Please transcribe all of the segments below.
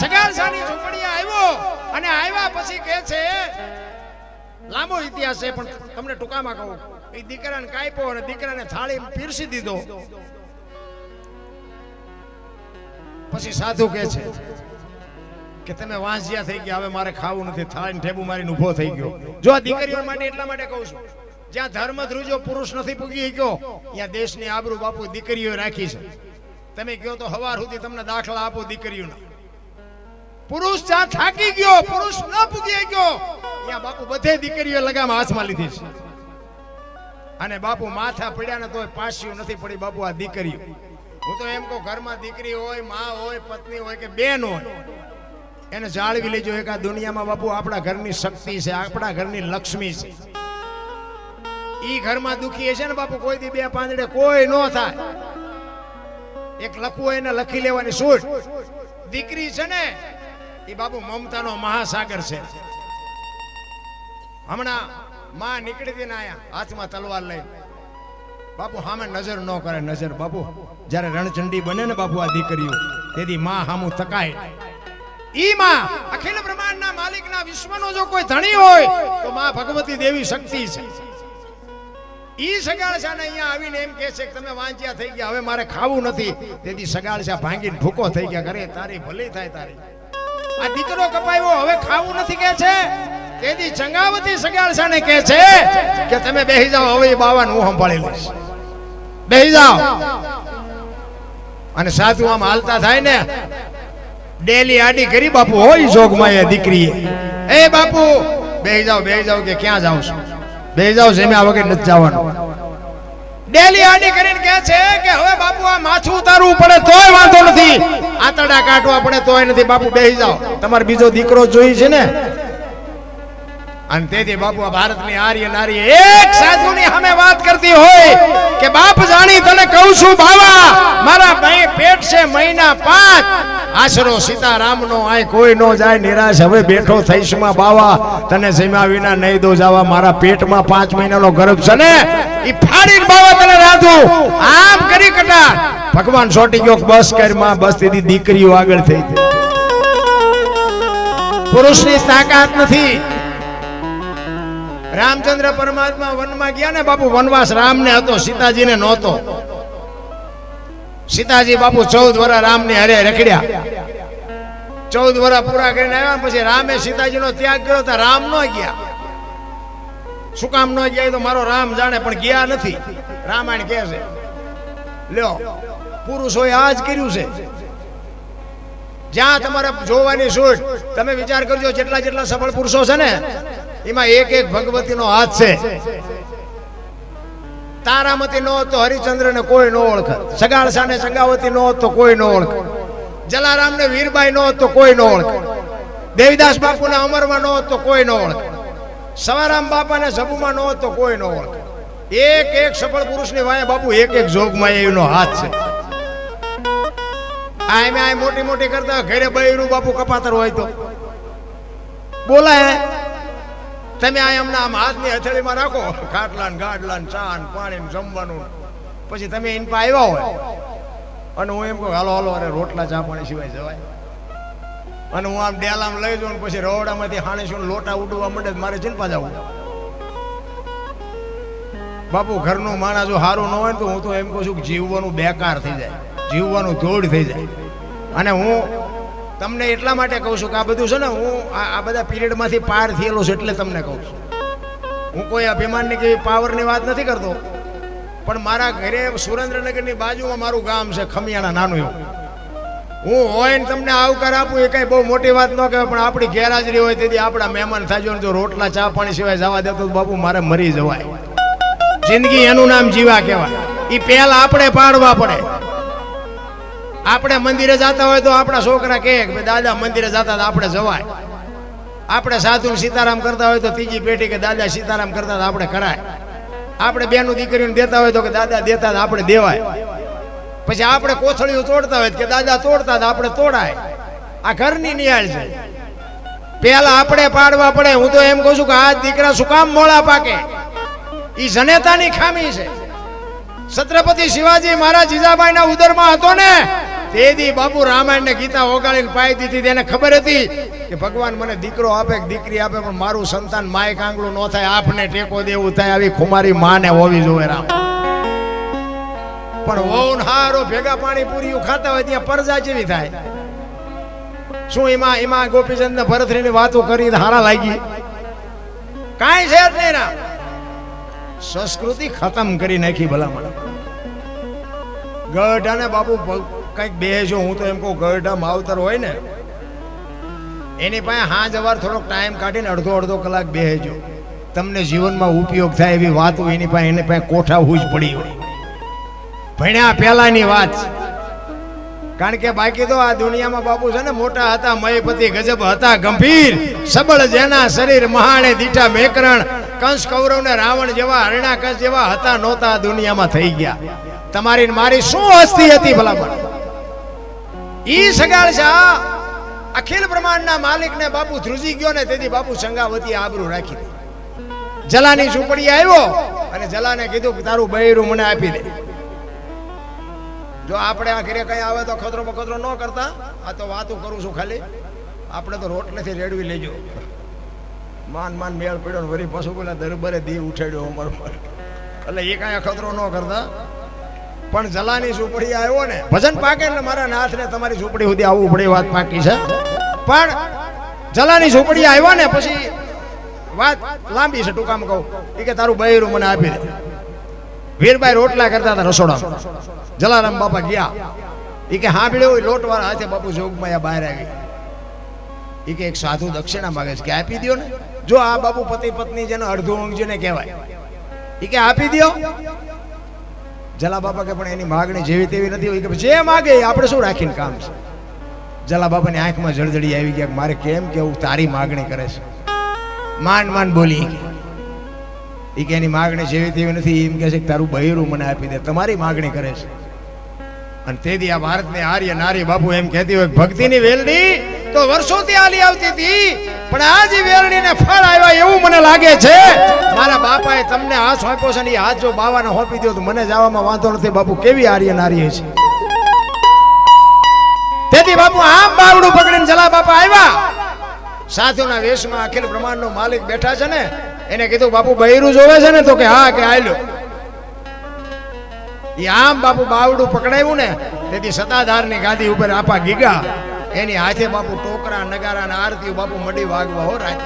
સગાળસાની ઝૂંપડીએ આવ્યો અને આવ્યા પછી કહે છે, લાંબો ઇતિહાસ છે પણ તમને ટૂંકામાં કહું, એ દીકરાને કાપ્યો અને દીકરાને થાળી પીરસી દીધો. પછી સાધુ કહે છે કે તમે વાંજિયા થઈ ગયા, હવે મારે ખાવું નથી. થાળીને ઠેબુ મારીને ઊભો થઈ ગયો. જો આ દીકરીઓ માટે એટલા માટે કહું છું, જ્યાં ધર્મ ધ્રુજો પુરુષ નથી પૂગી ગયો, ત્યાં દેશની આબરૂ બાપુ દીકરીઓ રાખી છે. તમે કહો તો હવાર સુધી તમને દાખલા આપો દીકરીઓના. પુરુષ જ્યાં થાકી ગયો, પુરુષ ન પૂગી ગયો, ત્યાં બાપુ બધે દીકરીઓ લગામ હાથમાં લીધી છે. અને બાપુ માથા પડ્યા ને તોય પાસ્યું નથી પડી બાપુ આ દીકરીઓ. હું તો એમ કહું, ઘરમાં દીકરી હોય, માં હોય, પત્ની હોય કે બેન હોય, એને જાળવી લેજો. એક આ દુનિયામાં બાપુ આપણા ઘરની શક્તિ છે, આપણા ઘરની લક્ષ્મી છે. ઈ ઘરમાં દુખી છે ને બાપુ, કોઈ દી બે પાંદડે કોઈ ન થાય. એક લખવું હોય ને લખી લેવાની છૂટ. દીકરી છે ને એ બાપુ મમતાનો મહાસાગર છે. હમણાં માં નીકળી હતી ને આયા હાથમાં તલવાર લઈ, બાપુ સામે નજર ન કરે. નજર બાપુ જ્યારે રણચંડી બને ને બાપુ આ દીકરીઓ, તેથી માં સામું તકાય. ઈ માં અખિલ બ્રહ્માંડના માલિકના વિશ્વનો જો કોઈ ધણી હોય તો માં ભગવતી દેવી શક્તિ છે. ઈ સગાળસા ને અહીંયા આવીને એમ કહે છે કે તમે વાંચ્યા થઈ ગયા, હવે મારે ખાવું નથી. તેથી સગાળસા ભાંગીને ભૂકો થઈ ગયા. કરે તારી ભલી થાય તારી. આ દીકરો કપાયો, હવે ખાવું નથી કે છે. તેથી ચંગાવતી સગાળસાને કહે છે કે તમે બેહી જાઓ, હવે બાવાનું હું સંભાળી લઈશ, બેહી જાઓ. અને સાધુ આમ હાલતા થાય ને, ડેલી આડી કરી બાપુ હોય જોગમાં એ દીકરીએ, એ બાપુ બેહી જાઓ કે ક્યાં જાવ છો, બેહી જાઓ, જમ્યા વગર નથી જવાનું. ડેલી આડી કરીને કહે છે કે હવે બાપુ આ માથું ઉતારવું પડે તોય વાંધો નથી, આતરડા કાઢવા પડે તોય નથી. બાપુ બેહી જાઓ, તમારે બીજો દીકરો જોઈ છે ને. અને તેથી બાપુ આ ભારતની આર્ય નારી એક સાધુની સામે વાત કરતી હોય કે બાપ જાણી તને કહું છું બાવા, મારા પેટ છે મહિના 5, આશરો સીતારામનો આય કોઈ નો જાય નિરાશ. હવે બેઠો થઈશ માં બાવા, તને જમ્યા વિના નહીં દો જાવા. મારા પેટમાં 5 મહિનાનો ગર્ભ છે ને, ઈ ફાડીને બાવા તને રાધું. આમ કરી કટા ભગવાન છોટી ગયો, બસ કર માં, બસ. તેથી દીકરીઓ આગળ થઈ ગઈ. પુરુષની તાકાત નથી. રામચંદ્ર પરમાત્મા વનમાં ગયા ને બાપુ, વનવાસ રામને હતો, સીતાજીને નહોતો. સીતાજી બાપુ 14 વર્ષ રામની હારે રખડ્યા. 14 વર્ષ પૂરા કરીને આવ્યા પછી રામે સીતાજીનો ત્યાગ કર્યો તો રામ ન ગયા. શું કામ ન ગયા તો મારો રામ જાણે, પણ ગયા નથી. રામાયણ કહે છે, લ્યો પુરુષોએ આ જ કર્યું છે. જ્યાં તમારે જોવાની છૂટ, તમે વિચાર કરજો જેટલા સફળ પુરુષો છે ને એમાં એક ભગવતીનો હાથ છે. તારામતી નો તો હરિચંદ્ર ને કોઈ ન ઓળખે, સગાળસા ને ચંગાવતી નો તો કોઈ ન ઓળખે, જલારામ ને વીરબાઈ નો તો કોઈ ન ઓળખે, દેવીદાસ બાપુ ને અમરમાં નો તો કોઈ ન ઓળખે, સવારામ બાપા ને જબુમાં નો તો કોઈ ન ઓળખે. એક સફળ પુરુષ ની વાય બાપુ એક જોગમાં એનો હાથ છે. આ મોટી કરતા ઘરે બૈરું બાપુ કપાતર હોય તો બોલાય. તમે આ એમના આમ હાથની હથેળીમાં રાખો, ખાટલા ને ગાડલા ને ચા ને પાણી ને જમવાનું, પછી તમે એન પા આવ્યા હોય અને હું એમ કહું હાલો અરે રોટલા ચા પાણી સિવાય જવાય. અને હું આમ ડેલામ લઈ જાઉં પછી રવડામાંથી હાણીશું લોટા ઉડવા માંડે, મારે ચિંતા જવું. બાપુ ઘરનું માણસ જો સારું ન હોય તો હું તો એમ કહું છું કે જીવવાનું બેકાર થઈ જાય, જીવવાનું ધોડ થઈ જાય. અને હું તમને એટલા માટે કહું છું કે આ બધું છે ને, હું આ બધા પીરિયડમાંથી પાર થયેલો છું એટલે તમને કહું છું. હું કોઈ અભિમાનની કે પાવરની વાત નથી કરતો, પણ મારા ઘરે સુરેન્દ્રનગરની બાજુમાં મારું ગામ છે ખમિયાણા નાનું એવું. હું હોય ને તમને આવકાર આપું એ કઈ બહુ મોટી વાત ન કહેવાય, પણ આપણી ગેરહાજરી હોય તેથી આપણા મહેમાન થાય. જો રોટલા ચા પાણી સિવાય જવા દેતો બાપુ મારે મરી જવાય. જિંદગી એનું નામ જીવા કહેવાય. એ પહેલા આપણે પાડવા પડે. આપણે મંદિરે જતા હોય તો આપણા છોકરા કહે કે દાદા મંદિરે જતા આપણે જવાય. આપણે સાધુ સીતારામ કરતા હોય તો ત્રીજી પેઢી કે દાદા સીતારામ કરતા આપણે કરાય. આપણે બેનું દીકરીઓને દેતા હોય તો કે દાદા દેતા આપણે દેવાય. પછી આપણે કોથળીઓ તોડતા હોય કે દાદા તોડતા આપણે તોડાય. આ ઘરની નિહાળ છે. પહેલા આપણે પાડવા પડે. હું તો એમ કહું છું કે આ દીકરા શું કામ મોળા પાકે, ઈ જનેતાની ખામી છે. છત્રપતિ શિવાજી મહારાજ જીજાબાઈના ઉદરમાં હતો ને તેદી બાપુ રામાયણ ને ગીતા ઓગાળીને પાઈ દીધી. તેને ખબર હતી કે ભગવાન મને દીકરો આપે કે દીકરી આપે, પણ મારું સંતાન માય કાંગલું ન થાય, આપને ટેકો દેવું થાય, આવી ખુમારી માને હોવી જોવે રામ. પણ વહુ હારો ભેગા પાણીપુરી ખાતા હોય ત્યાં પરજા જેવી થાય. શું એમાં ગોપીચંદ ને ભરતરી ની વાતો કરી હારા લાગી? કાંઈ છે જ નહીં. રામ સંસ્કૃતિ ખતમ કરી નાખી ભલામણ. ગઢાને બાપુ કઈક બેસો, હું તો એમ કહું ગઢા માવતર હોય ને એની પાસે હા જવાર થોડોક ટાઈમ કાઢીને અડધો કલાક બેસજો. તમને જીવનમાં ઉપયોગ થાય એવી વાતો એની પાસે કોઠા જ પડી હોય. ભણ્યા પહેલાની વાત. કારણ કે બાકી તો આ દુનિયામાં બાપુ છે ને મોટા હતા, મયપતિ ગજબ હતા, ગંભીર સબળ, જેના શરીર મહાણે દીઠા મેકરણ, કંસ કૌરવ ને રાવણ જેવા, હરણાકશ જેવા હતા નહોતા દુનિયામાં થઈ ગયા. તમારી મારી શું હસ્તી હતી ભલામણ. ઈ સગાળ છે અખિલ બ્રહ્માંડના માલિક ને બાપુ ધ્રુજી ગયો ને તેથી બાપુ સંગાવતી આબરૂ રાખી દે. જલાની ઝૂંપડી આવ્યો અને જલાને કીધું કે તારું બૈરું મને આપી દે. જો આપણે આ ઘરે કઈ આવે તો ખતરો બખતરો ન કરતા, આ તો વાતું કરું છું ખાલી. આપણે તો રોટલેથી રેડવી લેજો. માન મેળ પડ્યો વરી પશુ પેલા દરબારે દી ઉઠાડ્યો અમર પર, એટલે એ કાંઈ ખતરો ન કરતા. પણ જલાની ઝૂંપડી આવ્યો ને ભજન પાકે એટલે મારા નાથ ને તમારી ઝૂંપડી સુધી આવવું પડે, વાત પાકી છે. પણ જલાની ઝૂંપડી આવ્યો ને પછી વાત લાંબી છે, ટૂંકામાં કહું એ કે તારું બૈરું મને આપી દે. વીરબાઈ રોટલા કરતા હતા રસોડામાં. જલારામ બાપા ગયા. એ કે હા ભીડે લોટ વાળા હાથે બાપુ જોગમાં બહાર આવી. એ કે એક સાધુ દક્ષિણા માગે છે કે આપી દો ને. જો આ બાપુ પતિ પત્ની જેનો અડધું ઊંઘ જેને કહેવાય. એ કે આપી દો. જલા બાપા કે પણ એની માગણી જેવી તેવી નથી હોય. કે જે માગે આપણે શું રાખીને કામ છે. જલા બાપાની આંખમાં જળજળી આવી ગયા. મારે કેમ કેવું તારી માગણી કરે છે. માંડ બોલી એ કે એની માગણી જેવી તેવી નથી. એમ કે છે કે તારું બૈરું મને આપી દે, તમારી માગણી કરે છે. અને તેથી આ ભારતની આર્ય નારી બાપુ એમ કહેતી હોય ભક્તિની વેલડી તો વર્ષોથી આલી આવતી હતી, પણ આ જે વેલડીને ફળ આવ્યા એવું મને લાગે છે. મારા બાપાએ તમને હાથ સોંપ્યો છે ને એ હાથ જો બાવાને સોંપી દો તો મને જવામાં વાંધો નથી. બાપુ કેવી આર્ય નારી છે. તેથી બાપુ આમ બાવડું પકડીને જલા બાપા આવ્યા. સાધુના વેશમાં અખિલ બ્રહ્માંડનો માલિક બેઠા છે ને એને કીધું બાપુ બૈરું જોવે છે ને? તો કે હા. કે આયલો. એ આમ બાપુ બાવડું પકડાયું ને તેથી સતાધારની ગાદી ઉપર આપા ગીગા એની હાથે બાપુ ટોકરા નગારા અને આરતીઓ બાપુ મડી વાગવા હો રાત.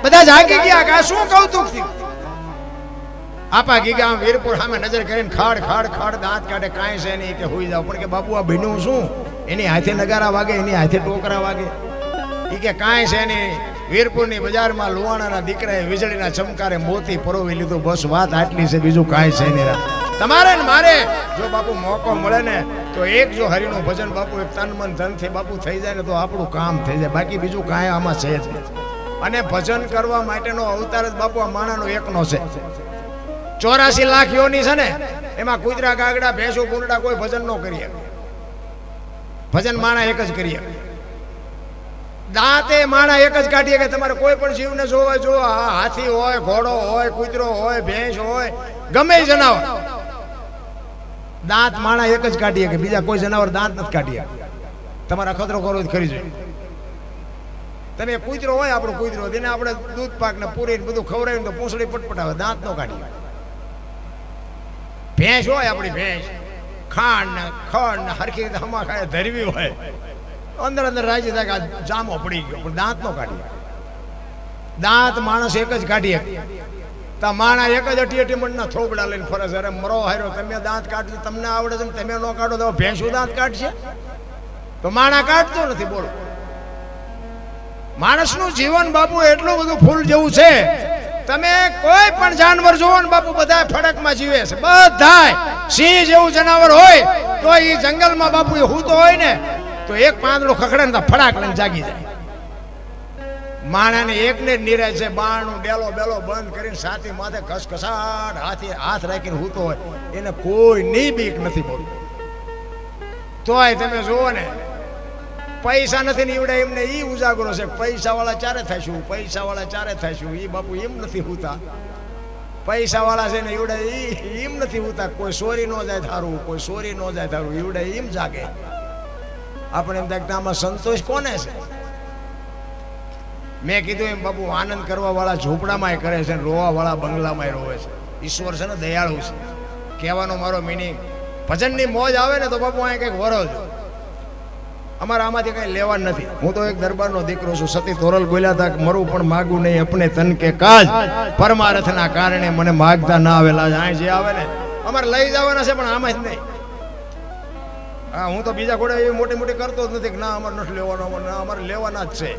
બધા જાગી ગયા કે આ શું કૌતુક થયું. આપા ગીગા આમ વીરપુર સામે નજર કરીને ખાડ દાંત કાઢે. કાંઈ છે નહીં કે હોઈ જાવ. પણ કે બાપુ આ ભીનું શું? એની હાથે નગારા વાગે, એની હાથે ટોકરા વાગે. એ કે કાંઈ છે નહીં. વીરપુરની બજારમાં લુવાણાના દીકરાએ વીજળીના ચમકારે મોતી પરોવી લીધું. બસ વાત આટલી છે, બીજું કાંઈ છે નહીં. તમારે ને મારે જો બાપુ મોકો મળે ને તો એક જો હરિનું ભજન બાપુ એક તન મન ધનથી બાપુ થઈ જાય ને તો આપણું કામ થઈ જાય. બાકી બીજું કાંઈ આમાં છે જ. અને ભજન કરવા માટેનો અવતાર જ બાપુ આ માણાનો એકનો છે. 84 લાખ યોની છે ને એમાં કુતરા ગાગડા ભેંસો કુંડા કોઈ ભજન ન કરીએ. ભજન માણા એક જ કરીએ. દાંતે માણા એક જ કાઢીએ. કે તમારે કોઈ પણ જીવને જોવા જો હાથી હોય, ઘોડો હોય, કૂતરો હોય, ભેંસ હોય, ગમે જનાવર, દાંત માણા એક જ કાઢીએ. કે બીજા કોઈ જનાવર દાંત નથી કાઢીએ. તમારે અખતરો કરવો જ ખરી જોઈએ. તમે કૂતરો હોય, આપણો કૂતરો તેને આપણે દૂધ પાક ને પૂરી બધું ખવડાવીને તો પૂંછડી પટપટાવે, દાંત નો કાઢીએ. ભેંસ હોય આપણી ભેંસ, ખાંડ ને ખડ ને હરખી રીતે હમા ખાય ધરવી હોય, અંદર રાજી થાય કે જામો પડી ગયો, પણ દાંત નો કાઢીએ. દાંત માણસ એક જ કાઢીએ. તા માણા એક જ અટી મણના થોબડા લઈને ફરે છે. અરે મરો હાર્યો, તમે દાંત કાઢજો, તમને આવડે છે, તમે ન કાઢો તો ભેંસું દાંત કાઢશે? તો માણા કાઢતો નથી. બોલો, માણસનું જીવન બાપુ એટલું બધું ફૂલ જેવું છે. તમે કોઈ પણ જાનવર જોવો ને બાપુ બધા ફડકમાં જીવે છે. બધાય સિંહ જેવું જનાવર હોય તો એ જંગલમાં બાપુ એ હૂતો હોય ને તો એક પાંદડું ખખડે ને ફડાક લઈને જાગી જાય. માણાને એકને જ નિરાય છે. બાણું બેલો બંધ કરીને સાથી માથે ખસખસાટ હાથ રાખીને હૂતો હોય એને કોઈ ની બીક નથી. બોલું તોય તમે જુઓ ને પૈસા નથી નીવડે એમને ઈ ઉજાગરો છે. પૈસા વાળા ચારે થઈશું, પૈસા વાળા ચારે થઈશું. ઈ બાપુ એમ નથી હોતા. પૈસાવાળા છે ને ઈવડે એમ નથી ઉતા, કોઈ સોરી ન જાય થારું, કોઈ સોરી ન જાય થારું, ઈવડે એમ જાગે. આપણે એમ થાય કે આમાં સંતોષ કોને છે? મેં કીધું એમ બાપુ, આનંદ કરવા વાળા ઝૂંપડામાં કરે છે, રોવા વાળા બંગલામાં રોવે છે. ઈશ્વર છે ને દયાળુ છે. કહેવાનો મારો મિનિંગ, ભજનની મોજ આવે ને તો બાપુ અહીં કંઈક વરો છો. અમારે આમાંથી કઈ લેવાનું નથી. હું તો એક દરબારનો દીકરો છું. સતી તોરલ બોલ્યા હતા, મરું પણ માગું નહીં અપને તન કે કાજ, પરમાર્થના કારણે મને માગતા ના આવેલા. અહીં જે આવે ને અમારે લઈ જવાના છે, પણ આમાં જ નહીં. હા, હું તો બીજા ઘોડે એવી મોટી મોટી કરતો જ નથી કે ના અમારે નથી લેવાનો, ના અમારે લેવાના જ છે,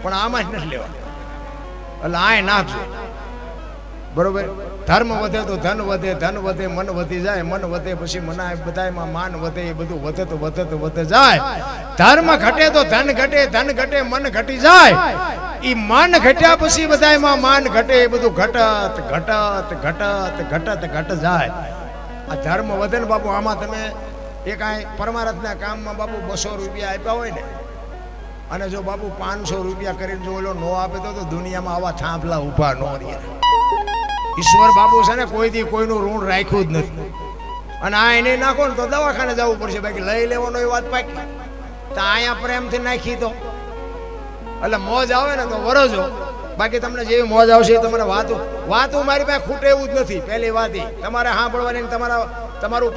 પણ આમાં જ નથી લેવાના. એટલે આય ના છે, બરોબર. ધર્મ વધે તો ધન વધે, ધન વધે મન વધી જાય, મન વધે પછી મનાય બધાયમાં માન વધે. એ બધું વધે તો વધે જાય. ધર્મ ઘટે તો ધન ઘટે, ધન ઘટે મન ઘટી જાય. ઈ મન ઘટ્યા પછી બધાયમાં માન ઘટે. એ બધું ઘટત ઘટત ઘટત ઘટત ઘટ જાય. આ ધર્મ વધે ને બાપુ, આમાં તમે એક આ પરમાર્થના કામમાં બાપુ 200 રૂપિયા આપ્યા હોય ને, અને જો બાપુ 500 રૂપિયા કરીને જો ઓલો નો આપે તો દુનિયામાં આવા થાંભલા ઊભા ન રહ્યા. ઈશ્વર બાપુ છે ને કોઈથી કોઈનું ઋણ રાખ્યું જ નથી. અને આ એને નાખો ને તો દવાખાને જવું પડશે, બાકી લઈ લેવાનો એ વાત પાકી. તો અહીંયા પ્રેમથી નાખી તો એટલે મોજ આવે ને તો વરજો. બાકી તમને જેવી મોજ આવશે એ તમારે વાતું મારી પાસે ખૂટે એવું જ નથી. પહેલી વાત એ તમારે સાંભળવાની, તમારું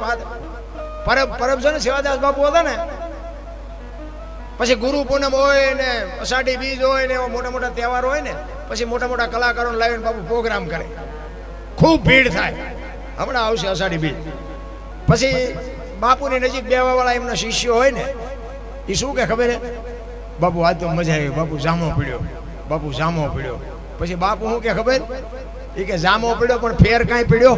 પરબ છે ને સેવાદાસ બાપુ હતા ને, પછી ગુરુ પૂનમ હોય ને અષાઢી બીજ હોય ને એવા મોટા મોટા તહેવાર હોય ને, પછી મોટા મોટા કલાકારોને લાવીને બાપુ પ્રોગ્રામ કરે. ખૂબ ભીડ થાય. હમણાં આવશે અષાઢી બીજ. પછી બાપુની નજીક બેવા વાળા એમના શિષ્યો હોય ને, એ શું કે ખબર હે, બાપુ આજ તો મજા આવી, બાપુ જામો પીડ્યો, બાપુ જામો પીડ્યો. પછી બાપુ શું કે ખબર, એ કે જામો પીડ્યો પણ ફેર કાંઈ પીડ્યો.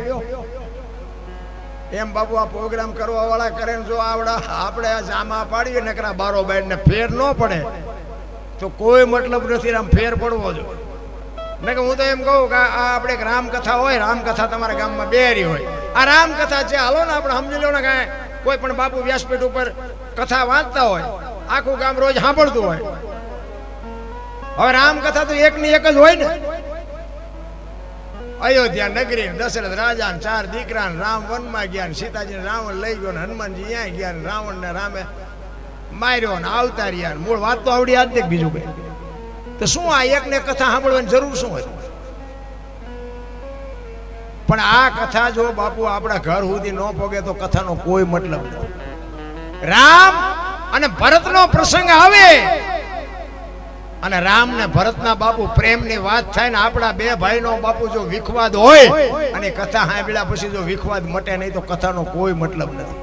એમ બાપુ આ પ્રોગ્રામ કરવા વાળા કરે ને જો આપણે આ જામા પાડીએ નકરા બારો બાર ને ફેર ન પડે તો કોઈ મતલબ નથી. આમ ફેર પડવો જોઈએ. ને કે હું તો એમ કહું કે આ આપણે એક રામકથા હોય, રામકથા તમારા ગામમાં બેરી હોય, આ રામકથા છે, હાલો ને આપણે સમજી લો ને કાંઈ કોઈ પણ બાપુ વ્યાસપીઠ ઉપર કથા વાંચતા હોય, આખું ગામ રોજ સાંભળતું હોય. હવે રામકથા તો એકની એક જ હોય ને. અયોધ્યા નગરી, દશરથ રાજા ને 4 દીકરા, રામ વનમાં ગયા, સીતાજી રાવણ લઈ ગયો, હનુમાનજી ત્યાં ગયા, રાવણ ને રામે માર્યો ને આવતા રહ્યા. મૂળ વાત તો આવડી આજ દેખ, બીજું કઈ તો શું આ એકને કથા સાંભળવાની જરૂર શું હતી? પણ આ કથા જો બાપુ આપણા ઘર સુધી ન પોગે તો કથાનો કોઈ મતલબ નથી. રામ અને ભરતનો પ્રસંગ આવે અને રામ ને ભરતના બાપુ પ્રેમની વાત થાય ને, આપણા બે ભાઈનો બાપુ જો વિખવાદ હોય અને કથા સાંભળ્યા પછી જો વિખવાદ મટે નહીં તો કથાનો કોઈ મતલબ નથી.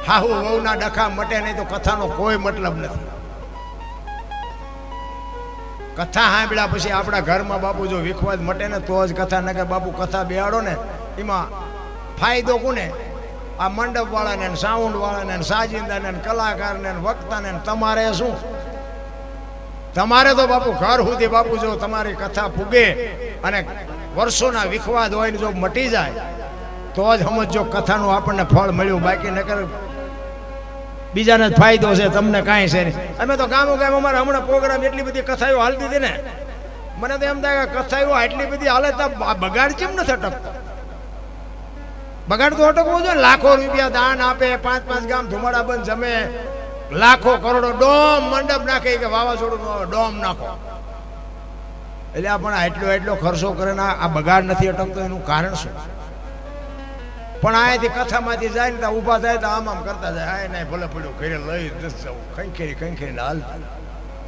હાહુ વહુના ડખા મટે નહીં તો કથાનો કોઈ મતલબ નથી. કથા સાંભળ્યા પછી આપણા ઘરમાં બાપુ જો વિખવાદ મટે ને તો જ કથા. ન કે બાપુ કથા બેહાડો ને એમાં ફાયદો કોને? આ મંડપ વાળાને, સાઉન્ડ વાળાને, સાજિંદાને, કલાકારને, વક્તાને. તમારે શું? તમારે તો બાપુ ઘર સુધી બાપુ જો તમારી કથા ફૂગે અને વર્ષોના વિખવાદ હોય ને જો મટી જાય તો જ સમજો કથાનું આપણને ફળ મળ્યું. બાકી નકર બીજાને જ ફાયદો છે, તમને કાંઈ છે નહીં. અમે તો ગામો ગામ અમારે હમણાં પ્રોગ્રામ એટલી બધી કથાઓ હાલતી હતી ને, મને તો એમ થાય કે કથાઓ આટલી બધી હાલે તો બગાડ કેમ નથી અટકતો? બગાડ તો અટકવો જોઈએ. લાખો રૂપિયા દાન આપે, 5 ગામ ધુમાડા બંધ જમે, લાખો કરોડો ડોમ મંડપ નાખે કે વાવાઝોડું ડોમ નાખો. એટલે પણ એટલો ખર્ચો કરે ને આ બગાડ નથી અટકતો, એનું કારણ શું? પણ અહીંયાથી કથામાંથી જાય ને ત્યાં ઊભા થાય તો આમ કરતા જાય, આ નહીં ભલે પડ્યું ઘરે લઈ જવું, કંઈ ખેરી હાલતા.